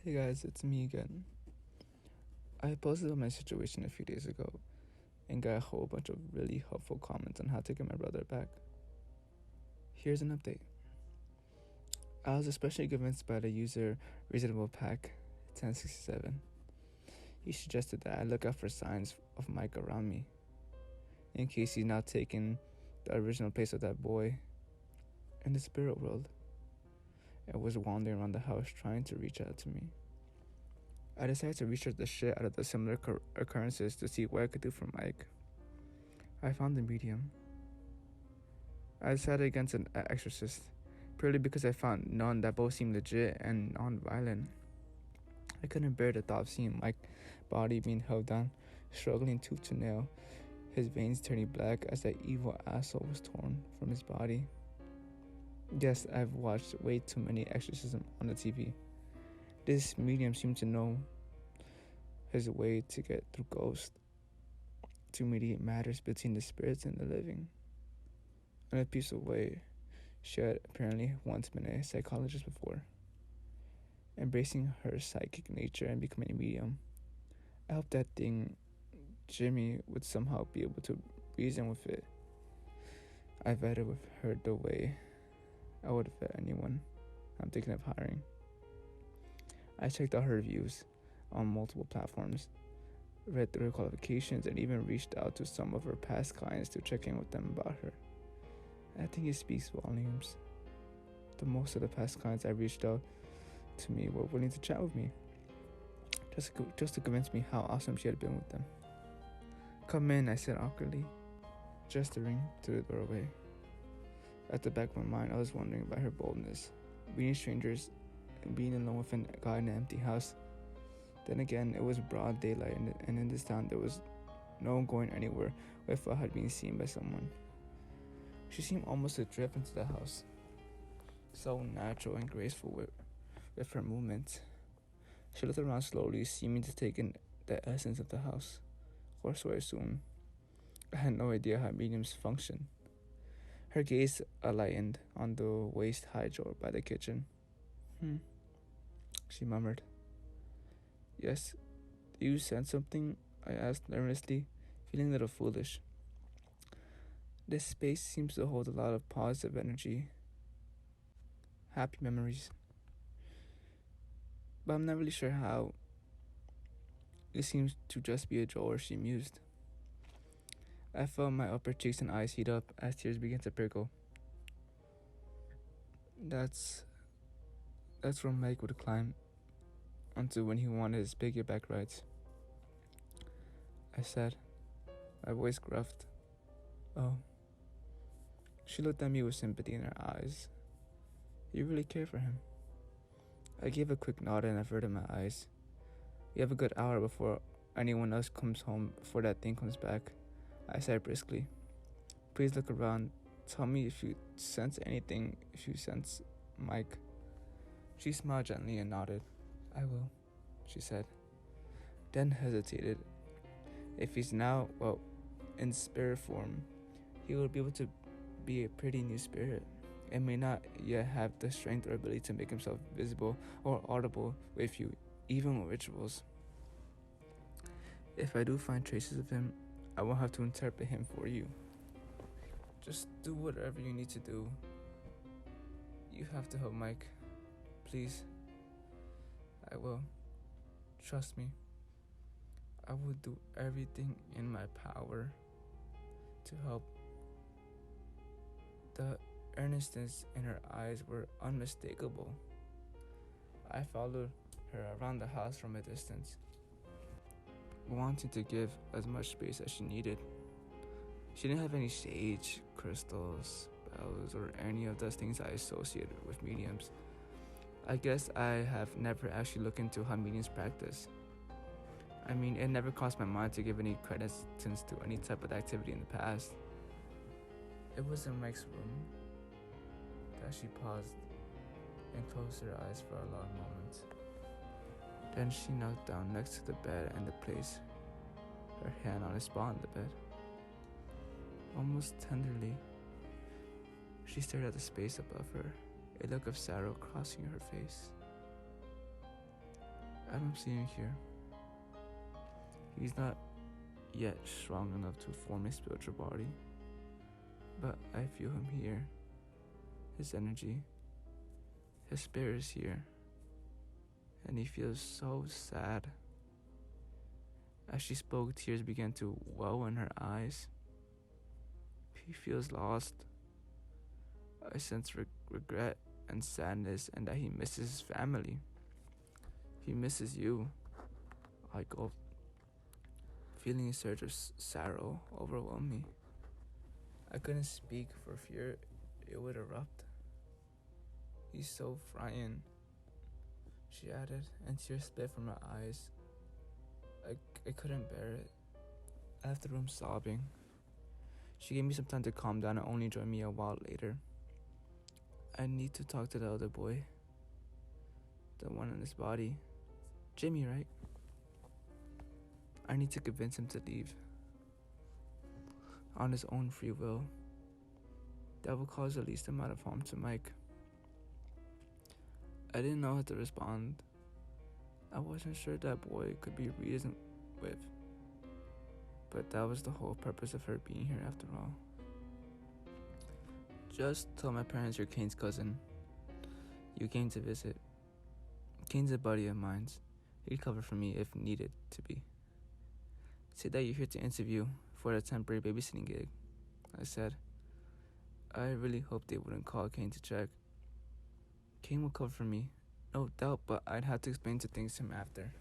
Hey guys, it's me again. I posted on my situation a few days ago and got a whole bunch of really helpful comments on how to get my brother back. Here's an update. I was especially convinced by the user Reasonable Pack 1067. He suggested that I look out for signs of Mike around me, in case he's not taking the original place of that boy in the spirit world and was wandering around the house trying to reach out to me. I decided to research the shit out of the similar occurrences to see what I could do for Mike. I found a medium. I decided against an exorcist, purely because I found none that both seemed legit and non-violent. I couldn't bear the thought of seeing Mike's body being held down, struggling tooth to nail, his veins turning black as that evil asshole was torn from his body. Yes, I've watched way too many exorcisms on the TV. This medium seemed to know his way to get through ghosts, to mediate matters between the spirits and the living. In a peaceful way, she had apparently once been a psychologist before. Embracing her psychic nature and becoming a medium, I hoped that thing, Jimmy, would somehow be able to reason with it. I vetted with her the way I would vet anyone I'm thinking of hiring. I checked out her reviews on multiple platforms, read through her qualifications, and even reached out to some of her past clients to check in with them about her. I think it speaks volumes. The most of the past clients I reached out to me were willing to chat with me, just to convince me how awesome she had been with them. "Come in," I said awkwardly, gesturing to the doorway. At the back of my mind, I was wondering about her boldness, meeting strangers and being alone with a guy in an empty house. Then again, it was broad daylight, and in this town there was no one going anywhere without had been seen by someone. She seemed almost to drift into the house, so natural and graceful with her movements. She looked around slowly, seeming to take in the essence of the house, or so I assumed. I had no idea how mediums function. Her gaze alighted on the waist-high drawer by the kitchen. She murmured. "Yes, do you sense something?" I asked earnestly, feeling a little foolish. This space seems to hold a lot of positive energy, happy memories, but I'm not really sure how. It seems to just be a drawer, she mused. I felt my upper cheeks and eyes heat up as tears began to prickle. That's where Mike would climb onto when he wanted his piggyback rides, I said, my voice gruffed. "Oh." She looked at me with sympathy in her eyes. "You really care for him?" I gave a quick nod and averted my eyes. "We have a good hour before anyone else comes home before that thing comes back," I said briskly. "Please look around. Tell me if you sense anything, if you sense Mike." She smiled gently and nodded. "I will," she said, then hesitated. "If he's now, well, in spirit form, he will be able to be a pretty new spirit and may not yet have the strength or ability to make himself visible or audible with you, even with rituals. If I do find traces of him, I won't have to interpret him for you. Just do whatever you need to do. You have to help Mike. Please." "I will. Trust me. I will do everything in my power to help." The earnestness in her eyes were unmistakable. I followed her around the house from a distance, wanting to give as much space as she needed. She didn't have any sage, crystals, bells, or any of those things I associated with mediums. I guess I have never actually looked into how mediums practice. I mean, it never crossed my mind to give any credence to any type of activity in the past. It was in Mike's room that she paused and closed her eyes for a long moment. Then she knelt down next to the bed and placed her hand on a spot in the bed. Almost tenderly, she stared at the space above her, a look of sorrow crossing her face. I don't see him here. He's not yet strong enough to form a spiritual body, but I feel him here. His energy, his spirit is here, and he feels so sad. As she spoke, tears began to well in her eyes. He feels lost. I sense regret and sadness, and that he misses his family. He misses you. I gulped. Feeling a surge of sorrow overwhelmed me. I couldn't speak for fear it would erupt. He's so frightened, she added, and tears split from her eyes. I couldn't bear it. I left the room sobbing. She gave me some time to calm down and only joined me a while later. I need to talk to the other boy. The one in his body. Jimmy, right? I need to convince him to leave. On his own free will. That will cause the least amount of harm to Mike. I didn't know how to respond. I wasn't sure that boy could be reasoned with. But that was the whole purpose of her being here after all. Just tell my parents you're Kane's cousin. You came to visit. Kane's a buddy of mine. He'd cover for me if needed to be. Say that you're here to interview for a temporary babysitting gig, I said. I really hoped they wouldn't call Kane to check. Kane will cover for me, no doubt, but I'd have to explain things to him after,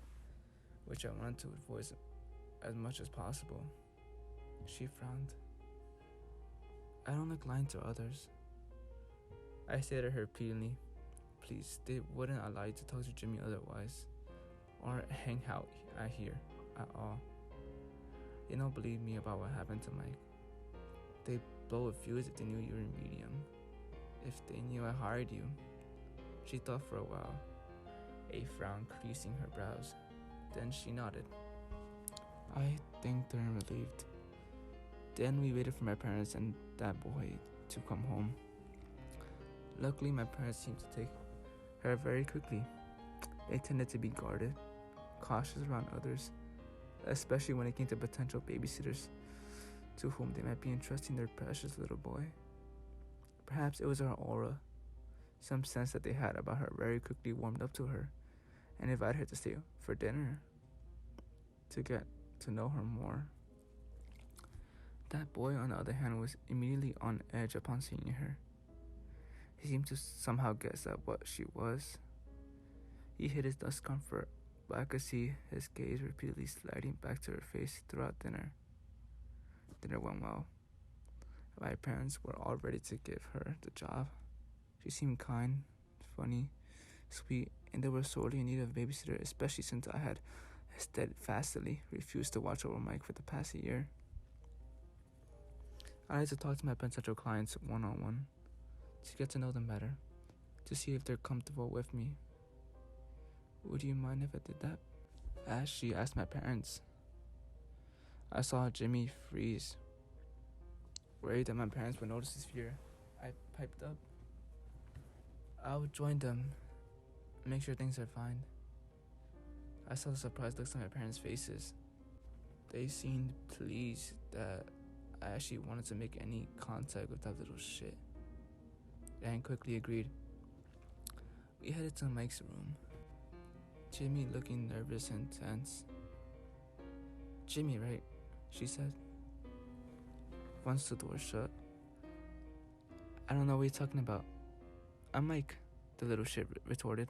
which I wanted to avoid as much as possible. She frowned. I don't like lying to others. I stared at her repeatedly. Please, they wouldn't allow you to talk to Jimmy otherwise, or hang out here at all. They don't believe me about what happened to Mike. They'd blow a fuse if they knew you were in medium. If they knew I hired you. She thought for a while, a frown creasing her brows. Then she nodded. I think they're relieved. Then we waited for my parents and that boy to come home. Luckily, my parents seemed to take her very quickly. They tended to be guarded, cautious around others, especially when it came to potential babysitters to whom they might be entrusting their precious little boy. Perhaps it was her aura, some sense that they had about her very quickly warmed up to her and invited her to stay for dinner to get to know her more. That boy, on the other hand, was immediately on edge upon seeing her. He seemed to somehow guess at what she was. He hid his discomfort, but I could see his gaze repeatedly sliding back to her face throughout dinner. Dinner went well. My parents were all ready to give her the job. She seemed kind, funny, sweet, and they were sorely in need of a babysitter, especially since I had steadfastly refused to watch over Mike for the past year. I like to talk to my potential clients one-on-one, to get to know them better, to see if they're comfortable with me. Would you mind if I did that? As she asked my parents. I saw Jimmy freeze. Worried that my parents would notice his fear, I piped up. I would join them, make sure things are fine. I saw the surprised looks on my parents' faces. They seemed pleased that I actually wanted to make any contact with that little shit. And quickly agreed. We headed to Mike's room. Jimmy looking nervous and tense. Jimmy, right? She said. Once the door shut. I don't know what you're talking about. I'm Mike, the little shit retorted.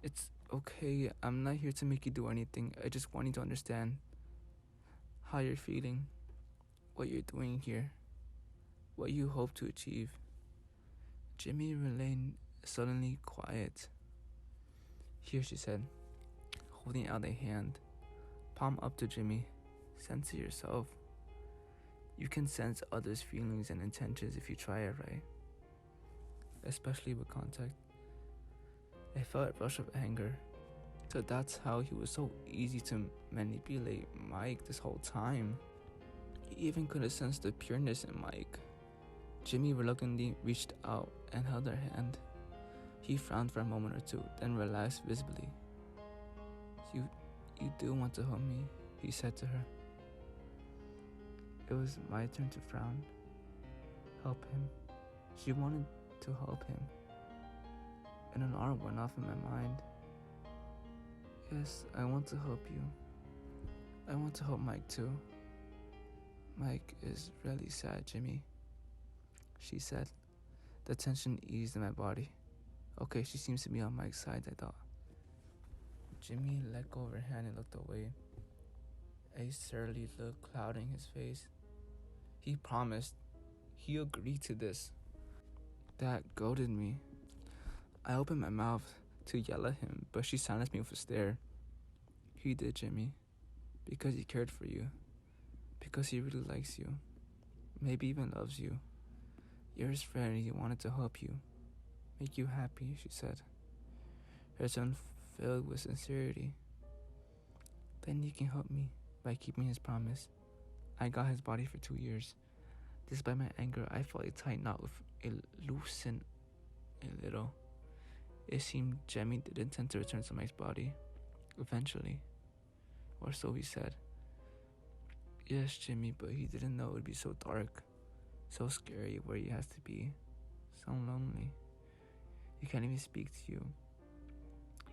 It's okay, I'm not here to make you do anything. I just want you to understand how you're feeling, what you're doing here, what you hope to achieve. Jimmy remained suddenly quiet. Here, she said, holding out a hand, palm up to Jimmy. Sense it yourself. You can sense others' feelings and intentions if you try it right, especially with contact. I felt a rush of anger. So that's how he was so easy to manipulate Mike this whole time. He even could have sensed the pureness in Mike. Jimmy reluctantly reached out and held her hand. He frowned for a moment or two, then relaxed visibly. You do want to help me, he said to her. It was my turn to frown. Help him. She wanted to help him. An alarm went off in my mind. Yes, I want to help you. I want to help Mike too. Mike is really sad, Jimmy, she said. The tension eased in my body. Okay, she seems to be on Mike's side, I thought. Jimmy let go of her hand and looked away, a surly look clouding his face. He promised. He agreed to this. That goaded me. I opened my mouth to yell at him, but she silenced me with a stare. He did, Jimmy, because he cared for you, because he really likes you, maybe even loves you. You're his friend and he wanted to help you, make you happy, she said, her tone filled with sincerity. Then he can help me by keeping his promise. I got his body for 2 years. Despite my anger, I felt a tight knot with a loosen a little. It seemed Jimmy did intend to return to Mike's body, eventually, or so he said. Yes, Jimmy, but he didn't know it would be so dark, so scary where he has to be, so lonely. He can't even speak to you.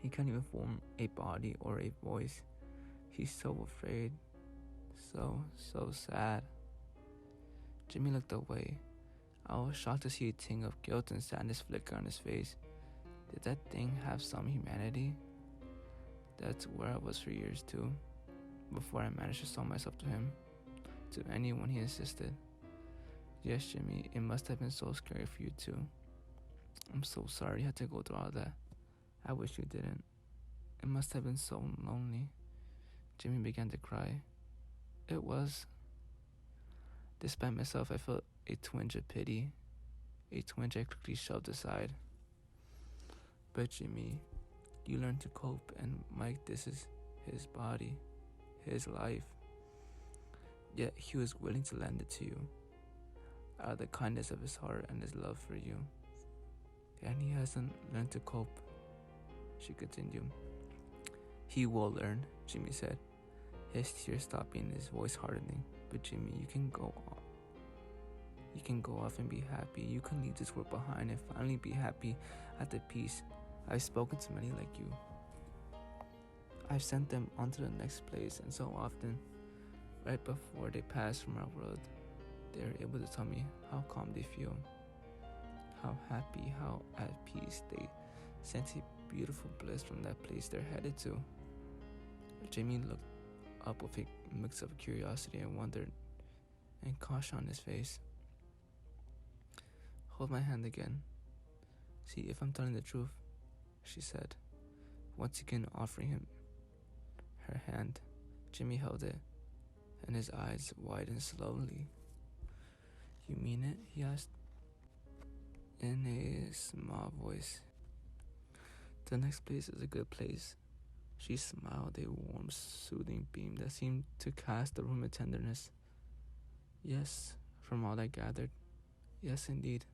He can't even form a body or a voice. He's so afraid, so sad. Jimmy looked away. I was shocked to see a tinge of guilt and sadness flicker on his face. Did that thing have some humanity? That's where I was for years too, before I managed to sell myself to him, to anyone he insisted. Yes, Jimmy, it must have been so scary for you too. I'm so sorry you had to go through all that. I wish you didn't. It must have been so lonely. Jimmy began to cry. It was. Despite myself, I felt a twinge of pity, a twinge I quickly shoved aside. But Jimmy, you learned to cope, and Mike, this is his body, his life. Yet he was willing to lend it to you, out of the kindness of his heart and his love for you. And he hasn't learned to cope, she continued. He will learn, Jimmy said. His tears stopping, his voice hardening. But Jimmy, you can go on. You can go off and be happy. You can leave this world behind and finally be happy at the peace. I've spoken to many like you. I've sent them on to the next place, and so often, right before they pass from our world, they're able to tell me how calm they feel, how happy, how at peace. They sense a beautiful bliss from that place they're headed to. Jimmy looked up with a mix of curiosity and wonder and caution on his face. Hold my hand again. See if I'm telling the truth, she said, once again offering him her hand. Jimmy held it, and his eyes widened slowly. You mean it? He asked, in a small voice. The next place is a good place. She smiled, a warm, soothing beam that seemed to cast the room with tenderness. Yes, from all I gathered. Yes, indeed.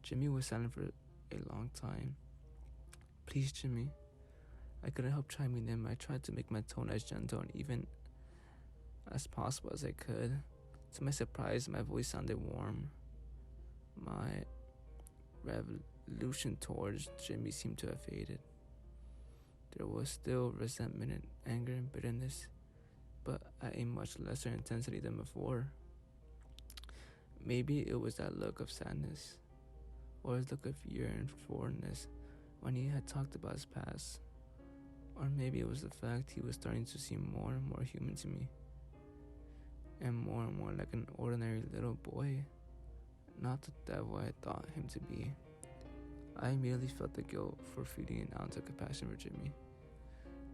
Jimmy was silent for a long time. Please, Jimmy. I couldn't help chiming in. I tried to make my tone as gentle and even as possible as I could. To my surprise, my voice sounded warm. My revolution towards Jimmy seemed to have faded. There was still resentment and anger and bitterness, but at a much lesser intensity than before. Maybe it was that look of sadness, or his look of fear and foreignness when he had talked about his past. Or maybe it was the fact he was starting to seem more and more human to me, and more like an ordinary little boy, not the devil I thought him to be. I immediately felt the guilt for feeding an ounce of compassion for Jimmy,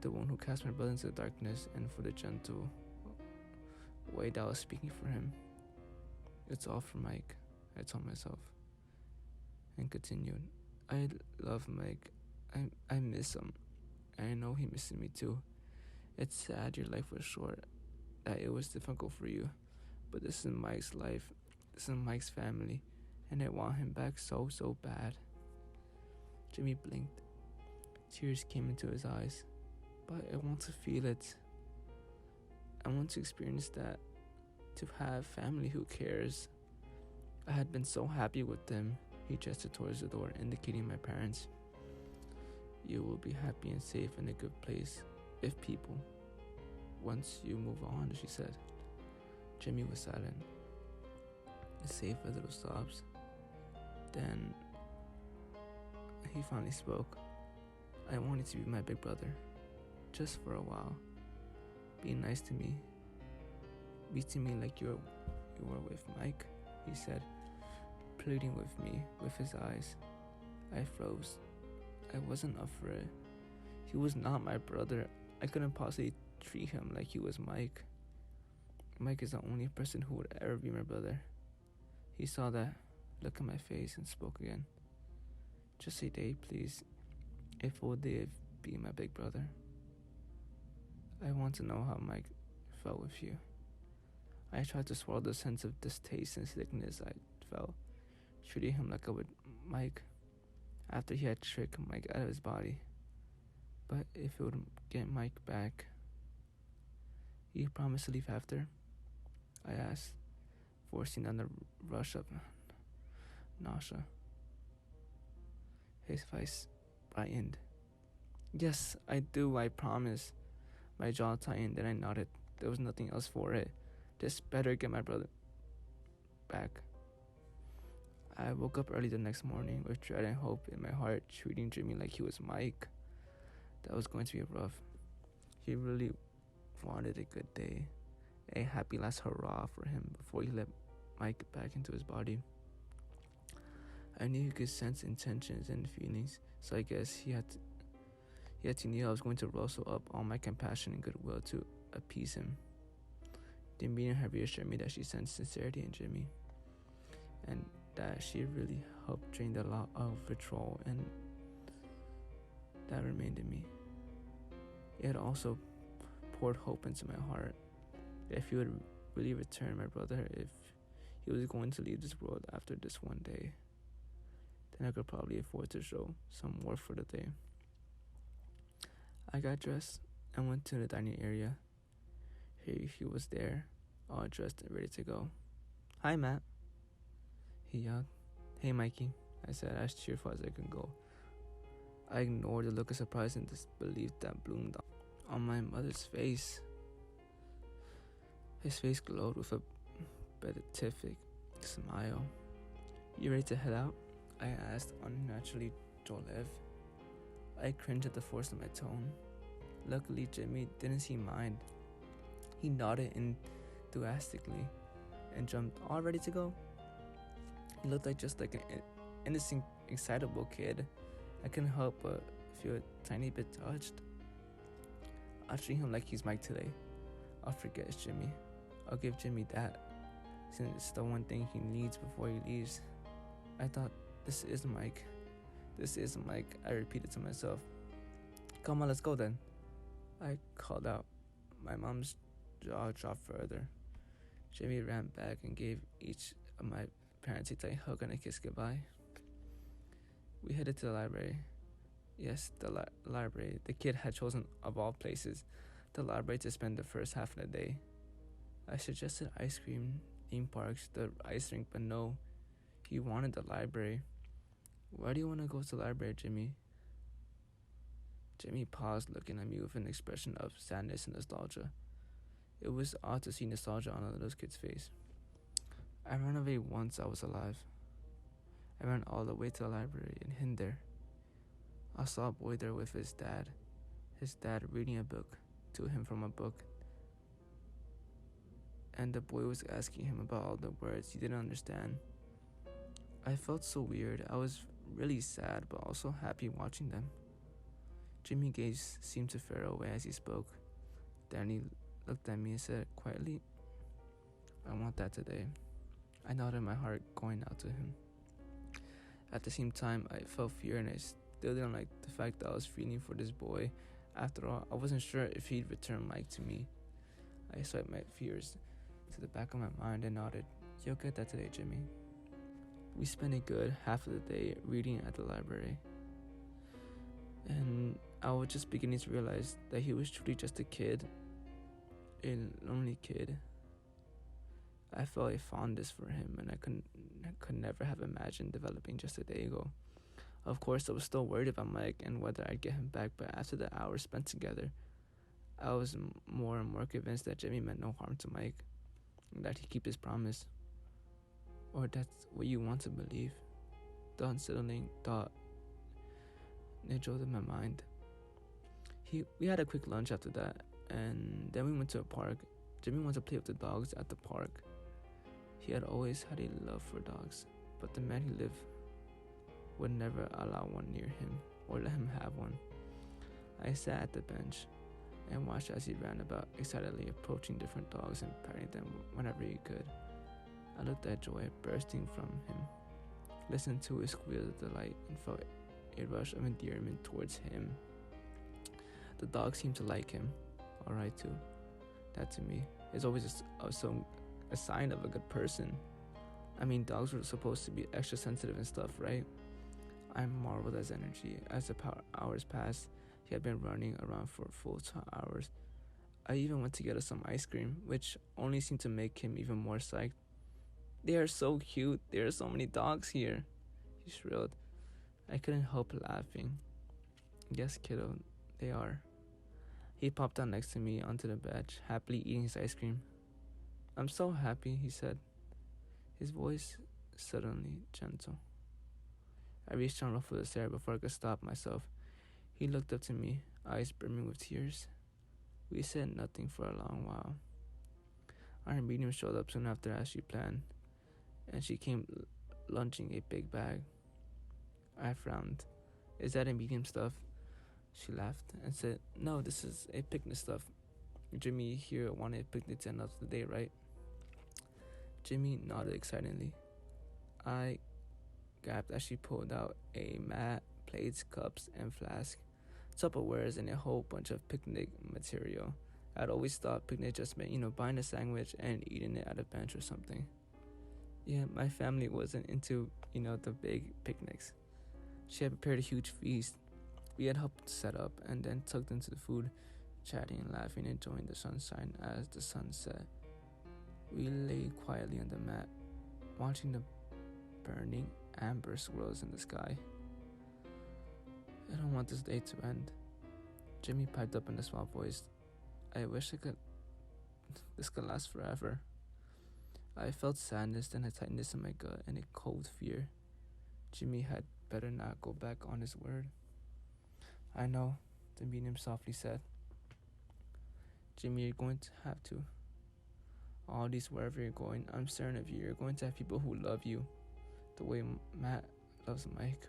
the one who cast my brother into the darkness, and for the gentle way that I was speaking for him. It's all for Mike, I told myself, and continued. I love Mike. I miss him. I know he misses me too. It's sad your life was short, that it was difficult for you, but this is Mike's life, this is Mike's family, and I want him back so bad. Jimmy blinked. Tears came into his eyes. but I want to feel it. I want to experience that, to have family who cares. I had been so happy with them. He gestured towards the door, indicating my parents. You will be happy and safe in a good place, if people. Once you move on, she said. Jimmy was silent, save for little sobs. Then he finally spoke. I wanted to be my big brother, just for a while. Be nice to me. Be to me like you were with Mike, he said, pleading with me with his eyes. I froze. I wasn't up for it. He was not my brother. I couldn't possibly treat him like he was Mike. Mike is the only person who would ever be my brother. He saw that, looked at my face, and spoke again. Just say Dave, please. If will Dave be my big brother? I want to know how Mike felt with you. I tried to swallow the sense of distaste and sickness I felt, treating him like I would Mike, after he had tricked Mike out of his body. But if it would get Mike back, you promise to leave after? I asked, forcing on the rush of nausea. His face brightened. Yes, I do, I promise. My jaw tightened, then I nodded. There was nothing else for it. Just better get my brother back. I woke up early the next morning with dread and hope in my heart, treating Jimmy like he was Mike. That was going to be rough. He really wanted a good day, a happy last hurrah for him before he let Mike back into his body. I knew he could sense intentions and feelings, so I guess he had to know I was going to rustle up all my compassion and goodwill to appease him. The meeting had reassured me that she sensed sincerity in Jimmy, and that she really helped drain the lot of vitriol and that remained in me. It had also poured hope into my heart that if he would really return my brother, if he was going to leave this world after this one day, then I could probably afford to show some worth for the day. I got dressed and went to the dining area. He was there, all dressed and ready to go. Hi, Matt, he yelled. Hey, Mikey, I said, as cheerful as I could go. I ignored the look of surprise and disbelief that bloomed on my mother's face. His face glowed with a beatific smile. You ready to head out? I asked, unnaturally joltive. I cringed at the force of my tone. Luckily, Jimmy didn't seem mind. He nodded enthusiastically and jumped, all ready to go? He looked just like an innocent, excitable kid. I couldn't help but feel a tiny bit touched. I'll treat him like he's Mike today. I'll forget it's Jimmy. I'll give Jimmy that, since it's the one thing he needs before he leaves. I thought, this is Mike. This is Mike, I repeated to myself. Come on, let's go then, I called out. My mom's jaw dropped further. Jimmy ran back and gave each of my parents a tight hug and a kiss goodbye. We headed to the library. Yes, the library. The kid had chosen, of all places, the library to spend the first half of the day. I suggested ice cream, theme parks, the ice rink, but no, he wanted the library. Why do you want to go to the library, Jimmy? Jimmy paused, looking at me with an expression of sadness and nostalgia. It was odd to see nostalgia on a little kid's face. I ran away once I was alive. I ran all the way to the library and hid there. I saw a boy there with his dad reading a book to him from a book. And the boy was asking him about all the words he didn't understand. I felt so weird. I was really sad, but also happy watching them. Jimmy's gaze seemed to fade away as he spoke. Then he looked at me and said quietly, I want that today. I nodded, my heart going out to him. At the same time, I felt fear, and I still didn't like the fact that I was feeling for this boy. After all, I wasn't sure if he'd return Mike to me. I swiped my fears to the back of my mind and nodded. You'll get that today, Jimmy. We spent a good half of the day reading at the library. And I was just beginning to realize that he was truly just a kid, a lonely kid. I felt a fondness for him, and I could never have imagined developing just a day ago. Of course, I was still worried about Mike and whether I'd get him back, but after the hours spent together, I was more and more convinced that Jimmy meant no harm to Mike, and that he'd keep his promise. Or that's what you want to believe. The unsettling thought niggled in my mind. We had a quick lunch after that, and then we went to a park. Jimmy wanted to play with the dogs at the park. He had always had a love for dogs, but the man he lived would never allow one near him or let him have one. I sat at the bench and watched as he ran about, excitedly approaching different dogs and patting them whenever he could. I looked at joy bursting from him, listened to his squeals of delight, and felt a rush of endearment towards him. The dogs seemed to like him, alright too. That to me is always a sign of a good person. I mean, dogs were supposed to be extra sensitive and stuff, right? I marveled at his energy. As the hours passed, he had been running around for full 2 hours. I even went to get us some ice cream, which only seemed to make him even more psyched. They are so cute. There are so many dogs here, he shrilled. I couldn't help laughing. Yes, kiddo, they are. He popped down next to me onto the bench, happily eating his ice cream. I'm so happy, he said, his voice suddenly gentle. I reached down for the stair before I could stop myself. He looked up to me, eyes brimming with tears. We said nothing for a long while. Our medium showed up soon after as she planned, and she came lunching a big bag. I frowned. Is that a medium stuff? She laughed and said, no, this is a picnic stuff. Jimmy here wanted a picnic to end up the day, right? Jimmy nodded excitedly. I gasped as she pulled out a mat, plates, cups, and flask, Tupperwares, and a whole bunch of picnic material. I'd always thought picnic just meant, buying a sandwich and eating it at a bench or something. Yeah, my family wasn't into, the big picnics. She had prepared a huge feast. We had helped set up and then tucked into the food, chatting and laughing, enjoying the sunshine as the sun set. We lay quietly on the mat, watching the burning amber swirls in the sky. I don't want this day to end. Jimmy piped up in a small voice. I wish this could last forever. I felt sadness, then a tightness in my gut, and a cold fear. Jimmy had better not go back on his word. I know, the medium softly said. Jimmy, you're going to have to. All these wherever you're going, I'm certain of you. You're going to have people who love you the way Matt loves Mike.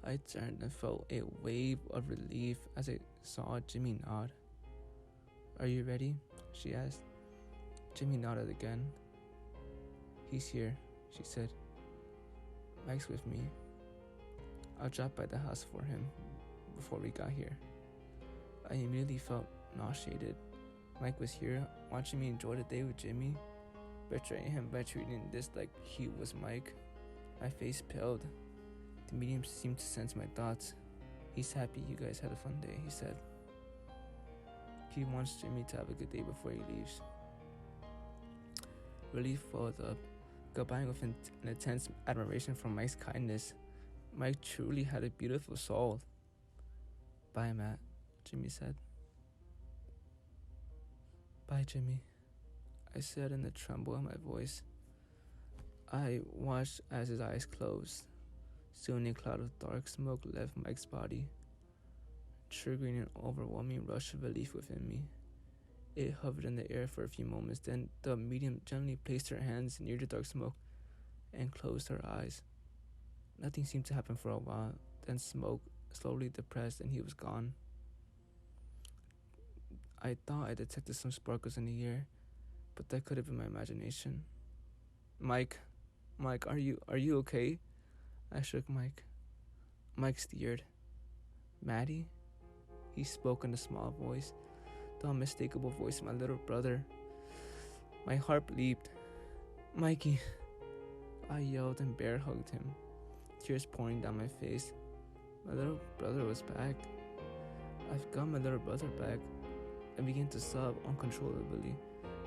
I turned and felt a wave of relief as I saw Jimmy nod. Are you ready? She asked. Jimmy nodded again. He's here, she said. Mike's with me. I'll drop by the house for him before we got here. I immediately felt nauseated. Mike was here, watching me enjoy the day with Jimmy, betraying him by treating this like he was Mike. My face paled. The medium seemed to sense my thoughts. He's happy you guys had a fun day, he said. He wants Jimmy to have a good day before he leaves. Relief followed up, combined with an intense admiration for Mike's kindness. Mike truly had a beautiful soul. Bye, Matt, Jimmy said. Bye, Jimmy, I said in a tremble in my voice. I watched as his eyes closed. Soon a cloud of dark smoke left Mike's body, triggering an overwhelming rush of relief within me. It hovered in the air for a few moments, then the medium gently placed her hands near the dark smoke and closed her eyes. Nothing seemed to happen for a while, then smoke slowly depressed and he was gone. I thought I detected some sparkles in the air, but that could have been my imagination. Mike, are you okay? I shook Mike. Mike steered. Maddie? He spoke in a small voice, the unmistakable voice of my little brother. My heart leaped. Mikey! I yelled and bear hugged him, tears pouring down my face. My little brother was back. I've got my little brother back. I began to sob uncontrollably.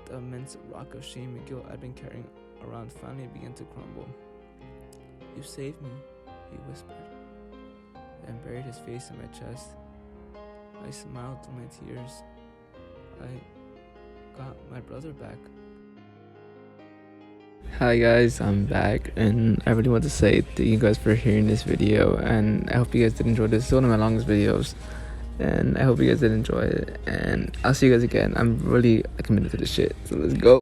The immense rock of shame and guilt I'd been carrying around finally began to crumble. "You saved me," he whispered, and buried his face in my chest. I smiled through my tears. I got my brother back. Hi guys, I'm back, and I really want to say thank you guys for hearing this video, and I hope you guys did enjoy this. It's one of my longest videos, and I hope you guys did enjoy it, and I'll see you guys again. I'm really committed to this shit, so let's go.